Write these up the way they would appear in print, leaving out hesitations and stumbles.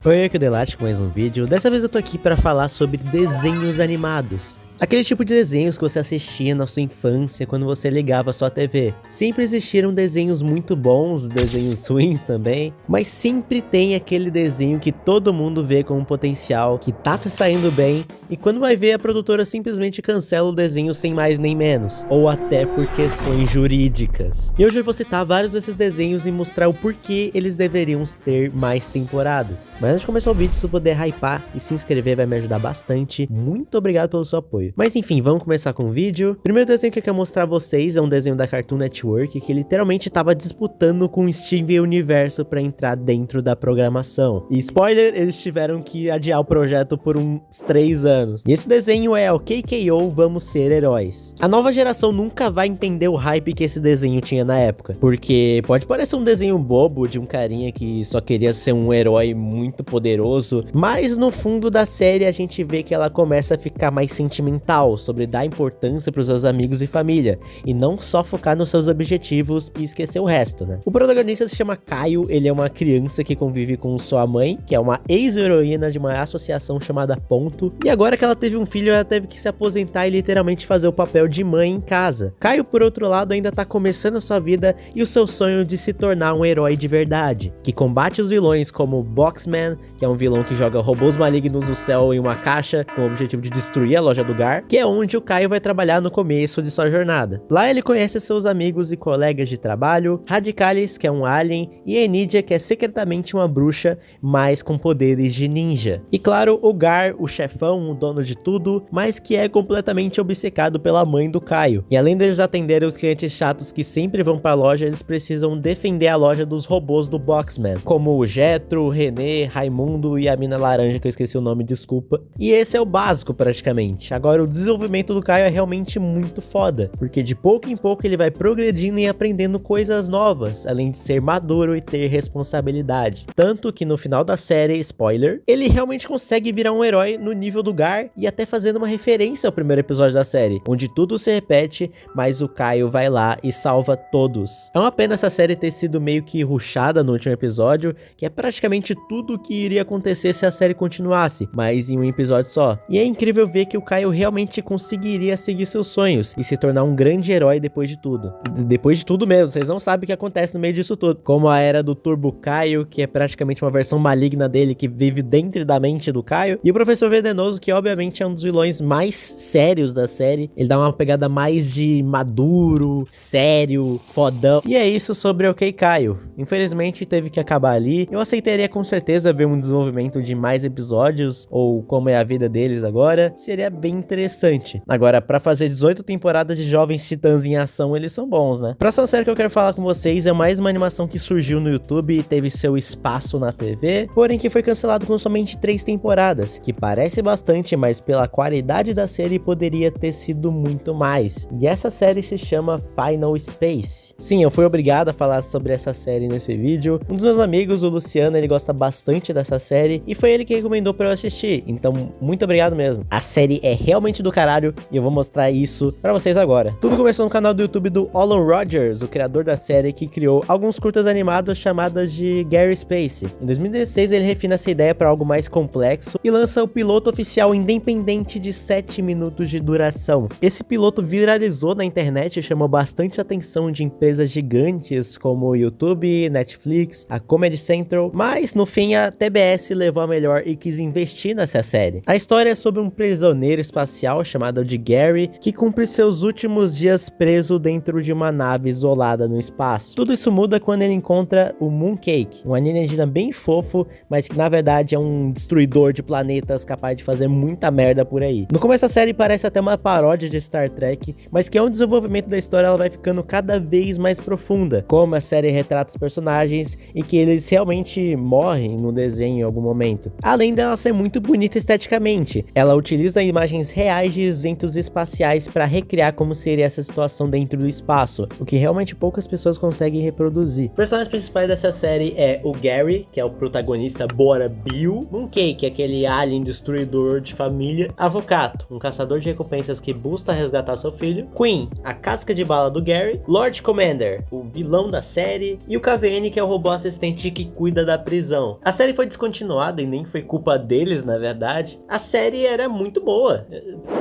Oi, aqui é o Delate com mais um vídeo. Dessa vez eu tô aqui para falar sobre desenhos animados. Aquele tipo de desenhos que você assistia na sua infância quando você ligava a sua TV. Sempre existiram desenhos muito bons, desenhos ruins também, mas sempre tem aquele desenho que todo mundo vê como potencial, que tá se saindo bem, e quando vai ver a produtora simplesmente cancela o desenho sem mais nem menos, ou até por questões jurídicas. E hoje eu vou citar vários desses desenhos e mostrar o porquê eles deveriam ter mais temporadas. Mas antes de começar o vídeo, se você puder hypar e se inscrever vai me ajudar bastante. Muito obrigado pelo seu apoio. Mas enfim, vamos começar com o vídeo. O primeiro desenho que eu quero mostrar a vocês é um desenho da Cartoon Network que literalmente tava disputando com o Steven Universo para entrar dentro da programação. E spoiler, eles tiveram que adiar o projeto por uns 3 anos. E esse desenho é o KKO Vamos Ser Heróis. A nova geração nunca vai entender o hype que esse desenho tinha na época, porque pode parecer um desenho bobo de um carinha que só queria ser um herói muito poderoso, mas no fundo da série a gente vê que ela começa a ficar mais sentimental, sobre dar importância para os seus amigos e família, e não só focar nos seus objetivos e esquecer o resto, né? O protagonista se chama Caio, ele é uma criança que convive com sua mãe, que é uma ex-heroína de uma associação chamada Ponto, e agora que ela teve um filho, ela teve que se aposentar e literalmente fazer o papel de mãe em casa. Caio, por outro lado, ainda tá começando a sua vida e o seu sonho de se tornar um herói de verdade, que combate os vilões como Boxman, que é um vilão que joga robôs malignos no céu em uma caixa com o objetivo de destruir a loja do Gar, que é onde o Caio vai trabalhar no começo de sua jornada. Lá ele conhece seus amigos e colegas de trabalho, Radicalis, que é um alien, e Enidia, que é secretamente uma bruxa, mas com poderes de ninja. E claro, o Gar, o chefão, o dono de tudo, mas que é completamente obcecado pela mãe do Caio. E além deles atenderem os clientes chatos que sempre vão pra loja, eles precisam defender a loja dos robôs do Boxman, como o Jetro, o René, Raimundo e a mina laranja, que eu esqueci o nome, desculpa. E esse é o básico praticamente. Agora o desenvolvimento do Caio é realmente muito foda, porque de pouco em pouco ele vai progredindo e aprendendo coisas novas, além de ser maduro e ter responsabilidade. Tanto que no final da série, spoiler, ele realmente consegue virar um herói no nível do Gar e até fazendo uma referência ao primeiro episódio da série, onde tudo se repete, mas o Caio vai lá e salva todos. É uma pena essa série ter sido meio que rushada no último episódio, que é praticamente tudo o que iria acontecer se a série continuasse, mas em um episódio só. E é incrível ver que o Caio realmente conseguiria seguir seus sonhos e se tornar um grande herói depois de tudo. Depois de tudo mesmo, vocês não sabem o que acontece no meio disso tudo. Como a era do Turbo Caio, que é praticamente uma versão maligna dele que vive dentro da mente do Caio. E o Professor Venenoso, que obviamente é um dos vilões mais sérios da série. Ele dá uma pegada mais de maduro, sério, fodão. E é isso sobre o Caio. Infelizmente teve que acabar ali. Eu aceitaria com certeza ver um desenvolvimento de mais episódios, ou como é a vida deles agora. Seria bem interessante. Agora, pra fazer 18 temporadas de Jovens Titãs em ação, eles são bons, né? Próxima série que eu quero falar com vocês é mais uma animação que surgiu no YouTube e teve seu espaço na TV, porém que foi cancelado com somente 3 temporadas, que parece bastante, mas pela qualidade da série poderia ter sido muito mais. E essa série se chama Final Space. Sim, eu fui obrigado a falar sobre essa série nesse vídeo. Um dos meus amigos, o Luciano, ele gosta bastante dessa série e foi ele que recomendou pra eu assistir, então muito obrigado mesmo. A série é realmente do caralho e eu vou mostrar isso pra vocês agora. Tudo começou no canal do YouTube do Alan Rogers, o criador da série que criou alguns curtas animados chamados de Gary Space. Em 2016 ele refina essa ideia para algo mais complexo e lança o piloto oficial independente de 7 minutos de duração. Esse piloto viralizou na internet e chamou bastante atenção de empresas gigantes como o YouTube, Netflix, a Comedy Central, mas no fim a TBS levou a melhor e quis investir nessa série. A história é sobre um prisioneiro espacial chamado de Gary, que cumpre seus últimos dias preso dentro de uma nave isolada no espaço. Tudo isso muda quando ele encontra o Mooncake, um alienígena bem fofo, mas que na verdade é um destruidor de planetas capaz de fazer muita merda por aí. No começo da série parece até uma paródia de Star Trek, mas que é um desenvolvimento da história, ela vai ficando cada vez mais profunda, como a série retrata os personagens e que eles realmente morrem no desenho em algum momento. Além dela ser muito bonita esteticamente, ela utiliza imagens reais de eventos espaciais para recriar como seria essa situação dentro do espaço, o que realmente poucas pessoas conseguem reproduzir. Os personagens principais dessa série é o Gary, que é o protagonista Bora Bill, Mooncake, que é aquele alien destruidor de família, Avocato, um caçador de recompensas que busca resgatar seu filho, Queen, a casca de bala do Gary, Lord Commander, o vilão da série, e o KVN, que é o robô assistente que cuida da prisão. A série foi descontinuada e nem foi culpa deles, na verdade. A série era muito boa,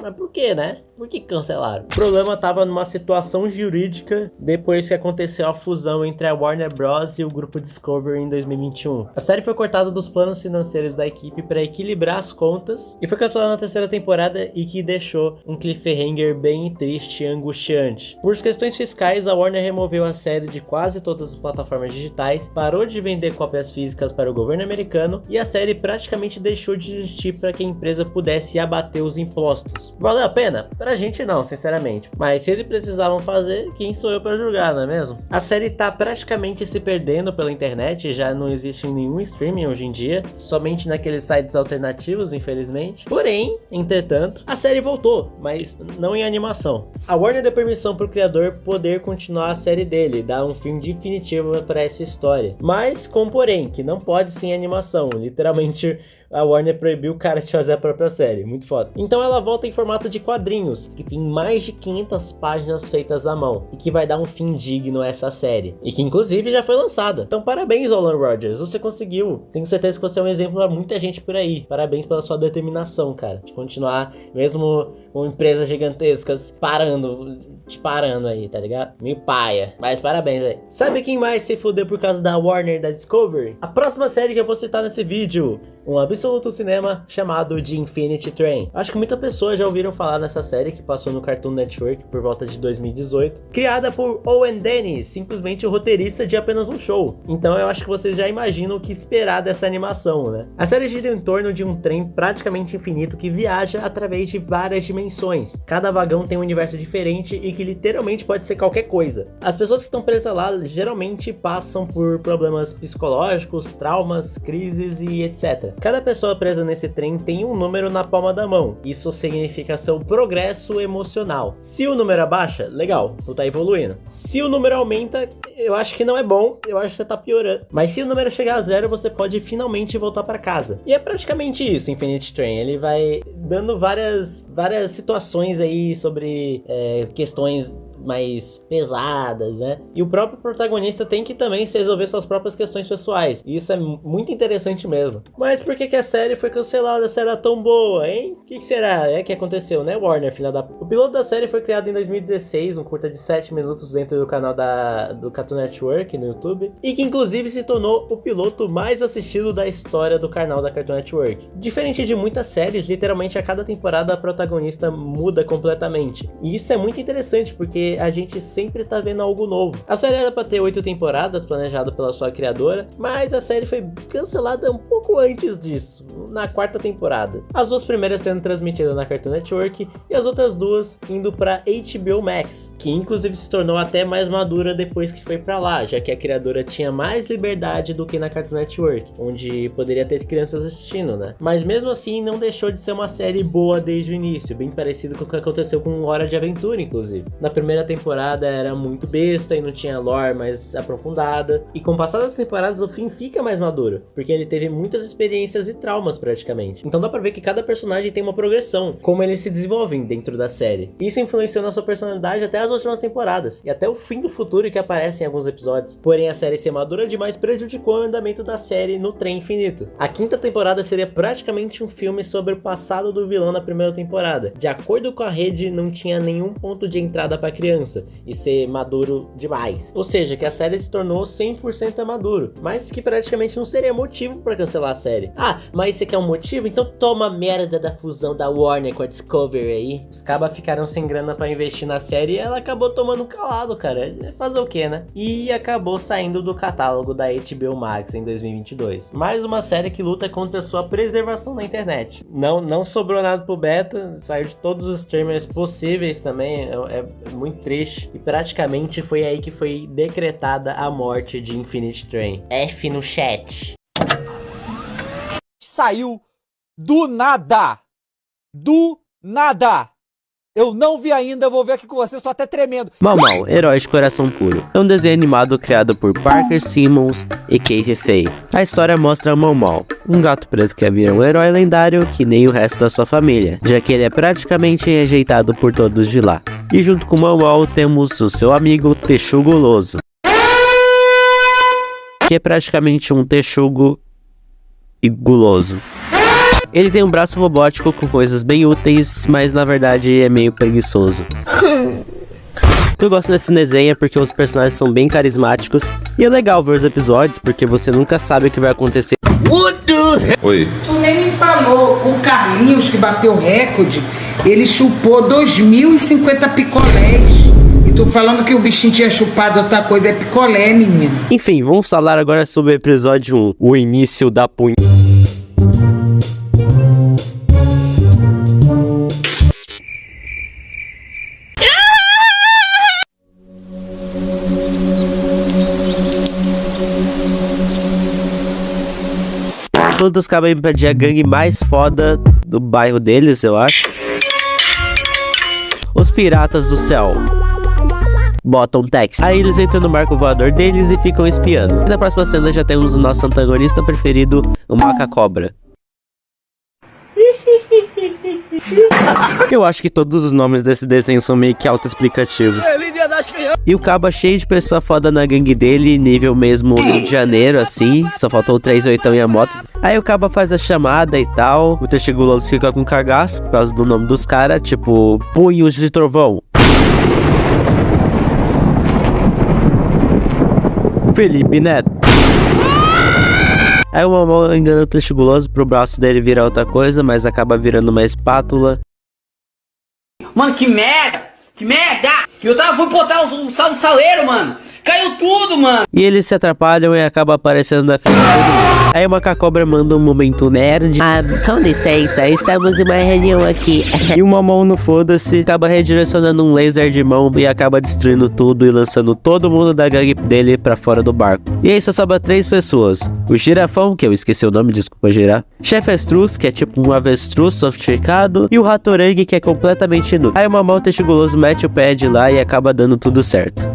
mas por que, né? Por que cancelaram? O problema estava numa situação jurídica depois que aconteceu a fusão entre a Warner Bros. E o grupo Discovery em 2021. A série foi cortada dos planos financeiros da equipe para equilibrar as contas e foi cancelada na terceira temporada, e que deixou um cliffhanger bem triste e angustiante. Por questões fiscais, a Warner removeu a série de quase todas as plataformas digitais, parou de vender cópias físicas para o governo americano e a série praticamente deixou de existir para que a empresa pudesse abater os impostos. Valeu a pena? Pra gente não, sinceramente. Mas se eles precisavam fazer, quem sou eu para julgar, não é mesmo? A série tá praticamente se perdendo pela internet, já não existe em nenhum streaming hoje em dia, somente naqueles sites alternativos, infelizmente. Porém, entretanto, a série voltou, mas não em animação. A Warner deu permissão para o criador poder continuar a série dele, dar um fim definitivo para essa história. Mas com porém, que não pode ser em animação, literalmente a Warner proibiu o cara de fazer a própria série, muito foda. Então ela volta em formato de quadrinhos, que tem mais de 500 páginas feitas à mão, e que vai dar um fim digno a essa série, e que inclusive já foi lançada. Então parabéns, Olan Rogers, você conseguiu. Tenho certeza que você é um exemplo para muita gente por aí. Parabéns pela sua determinação, cara, de continuar, mesmo com empresas gigantescas te parando aí, tá ligado? Meio paia, mas parabéns aí. Sabe quem mais se fudeu por causa da Warner e da Discovery? A próxima série que eu vou citar nesse vídeo, um absoluto cinema chamado de Infinity Train. Acho que muitas pessoas já ouviram falar nessa série, que passou no Cartoon Network por volta de 2018, criada por Owen Dennis, simplesmente o roteirista de Apenas um Show. Então eu acho que vocês já imaginam o que esperar dessa animação, né? A série gira em torno de um trem praticamente infinito que viaja através de várias dimensões. Cada vagão tem um universo diferente e que literalmente pode ser qualquer coisa. As pessoas que estão presas lá geralmente passam por problemas psicológicos, traumas, crises e etc. Cada pessoa presa nesse trem tem um número na palma da mão. Isso significa seu progresso emocional. Se o número abaixa, legal, tu tá evoluindo. Se o número aumenta, eu acho que não é bom, eu acho que você tá piorando. Mas se o número chegar a zero, você pode finalmente voltar pra casa. E é praticamente isso, Infinity Train. Ele vai dando várias situações aí sobre questões mais pesadas, né? E o próprio protagonista tem que também se resolver suas próprias questões pessoais. E isso é muito interessante mesmo. Mas por que a série foi cancelada se era tão boa, hein? O que será que aconteceu, né, Warner, filha da... O piloto da série foi criado em 2016, um curta de 7 minutos dentro do canal do Cartoon Network no YouTube, e que inclusive se tornou o piloto mais assistido da história do canal da Cartoon Network. Diferente de muitas séries, literalmente a cada temporada a protagonista muda completamente. E isso é muito interessante, porque a gente sempre tá vendo algo novo. A série era pra ter 8 temporadas, planejado pela sua criadora, mas a série foi cancelada um pouco antes disso, na 4ª temporada. As 2 primeiras sendo transmitidas na Cartoon Network e as outras 2 indo pra HBO Max, que inclusive se tornou até mais madura depois que foi pra lá, já que a criadora tinha mais liberdade do que na Cartoon Network, onde poderia ter crianças assistindo, né? Mas mesmo assim não deixou de ser uma série boa desde o início, bem parecido com o que aconteceu com Hora de Aventura, inclusive. Na primeira temporada era muito besta e não tinha lore mais aprofundada, e com o passar das temporadas o fim fica mais maduro, porque ele teve muitas experiências e traumas praticamente. Então dá pra ver que cada personagem tem uma progressão, como eles se desenvolvem dentro da série. Isso influenciou na sua personalidade até as últimas temporadas, e até o fim do futuro que aparece em alguns episódios. Porém a série ser madura demais prejudicou o andamento da série no trem infinito. A 5ª temporada seria praticamente um filme sobre o passado do vilão na primeira temporada. De acordo com a rede, não tinha nenhum ponto de entrada pra criança e ser maduro demais. Ou seja, que a série se tornou 100% maduro, mas que praticamente não seria motivo pra cancelar a série. Ah, mas você quer um motivo? Então toma a merda da fusão da Warner com a Discovery aí. Os cabas ficaram sem grana pra investir na série e ela acabou tomando calado, cara. Fazer o que, né? E acabou saindo do catálogo da HBO Max em 2022. Mais uma série que luta contra a sua preservação na internet. Não sobrou nada pro beta, saiu de todos os streamers possíveis também, é muito triste. E praticamente foi aí que foi decretada a morte de Infinity Train. F no chat. Saiu do nada. Do Nada! Eu não vi ainda, vou ver aqui com vocês, tô até tremendo. Mau Mau, Herói de Coração Puro. É um desenho animado criado por Parker Simmons e Keith Fay. A história mostra Mau Mau, um gato preto que vira um herói lendário que nem o resto da sua família, já que ele é praticamente rejeitado por todos de lá. E junto com Mau Mau temos o seu amigo Texugo Guloso, que é praticamente um texugo e guloso. Ele tem um braço robótico com coisas bem úteis, mas na verdade é meio preguiçoso. O que eu gosto desse desenho é porque os personagens são bem carismáticos e é legal ver os episódios porque você nunca sabe o que vai acontecer. Oi. Tu nem me falou, o Carlinhos que bateu o recorde, ele chupou 2.050 picolés. E tu falando que o bichinho tinha chupado outra coisa, é picolé, menino. Enfim, vamos falar agora sobre o episódio 1, o início da punha. Todos acabam invadindo a gangue mais foda do bairro deles, eu acho. Os Piratas do Céu. Botam Tex. Aí eles entram no barco voador deles e ficam espiando. E na próxima cena já temos o nosso antagonista preferido, o Maca-Cobra. Eu acho que todos os nomes desse desenho são meio que autoexplicativos. E o Cabo cheio de pessoa foda na gangue dele, nível mesmo Rio de Janeiro, assim. Só faltou o 38 e a moto. Aí o Cabo faz a chamada e tal. O Texugo Guloso fica com cagaço por causa do nome dos caras, tipo Punhos de Trovão. Felipe Neto. Aí o Mau Mau engana o Texugo Guloso pro braço dele virar outra coisa, mas acaba virando uma espátula. Mano, que merda! Que merda! Eu fui botar um saleiro, mano! Caiu tudo, mano! E eles se atrapalham e acabam aparecendo na frente de todo mundo. Aí o Maca-Cobra manda um momento nerd. Com licença, estamos em uma reunião aqui. E o Mau Mau no foda-se acaba redirecionando um laser de mão e acaba destruindo tudo e lançando todo mundo da gangue dele pra fora do barco. E aí só sobra 3 pessoas. O Girafão, que eu esqueci o nome, desculpa girar. Chefe Avestruz, que é tipo um avestruz sofisticado. E o Ratorangue, que é completamente inútil. Aí o Mau Mau Texugo Guloso mete o pé de lá e acaba dando tudo certo.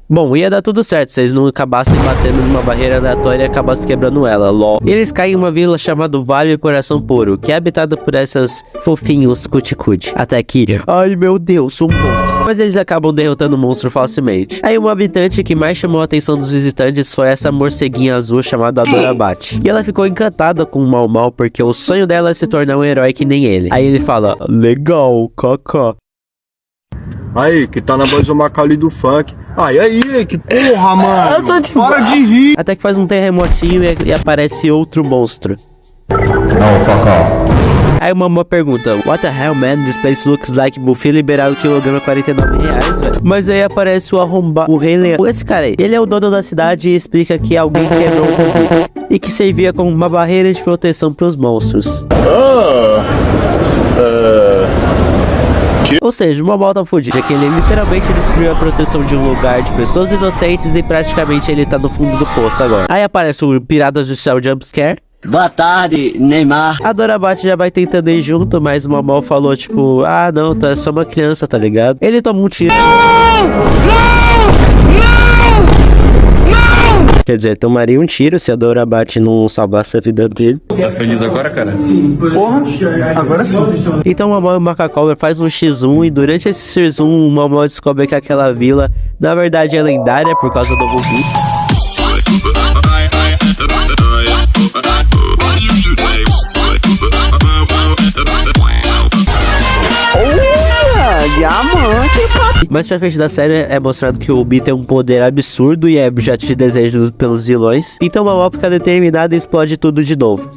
Bom, ia dar tudo certo se eles não acabassem batendo numa barreira aleatória e acabassem quebrando ela, lol. E eles caem em uma vila chamada Vale Coração Puro, que é habitada por essas fofinhos cuticute. Até aqui, ai meu Deus, um monstro. Mas eles acabam derrotando o monstro facilmente. Aí uma habitante que mais chamou a atenção dos visitantes foi essa morceguinha azul chamada Adorabate. E ela ficou encantada com o Mau Mau porque o sonho dela é se tornar um herói que nem ele. Aí ele fala, legal, kaká. Aí, que tá na voz do Macali do funk. Aí, que porra, mano. Para de rir. Até que faz um terremotinho e aparece outro monstro. Não, fuck off. Aí o Mau Mau pergunta, what the hell, man? This place looks like buffet liberado quilograma R$49, velho. Mas aí aparece o arrombado, o Rei Leão. Esse cara aí, ele é o dono da cidade e explica que alguém quebrou o buffet e que servia como uma barreira de proteção pros monstros. Ou seja, o Mau Mau tá fudido, já que ele literalmente destruiu a proteção de um lugar de pessoas inocentes e praticamente ele tá no fundo do poço agora. Aí aparece o Piratas do Céu Jumpscare. Boa tarde, Neymar. A Dorabate já vai tentando ir junto, mas o Mau Mau falou tipo, ah não, tá só uma criança, tá ligado? Ele toma um tiro. Quer dizer, tomaria um tiro se a Dorabate não salvasse a vida dele. Tá feliz agora, cara? Sim. Porra, agora sim. Então o Mau Mau e o Maca-Cobra faz um X1 e durante esse X1 o Mau Mau descobre que aquela vila na verdade é lendária por causa do Bugi. Mais pra frente da série é mostrado que o Ubi tem um poder absurdo e é objeto de desejo pelos vilões. Então o Mau Mau fica determinado e explode tudo de novo.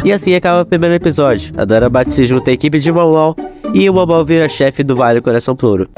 E assim acaba o primeiro episódio. A Dorabate se junta à equipe de Mau Mau e o Mau Mau vira chefe do Vale Coração Puro.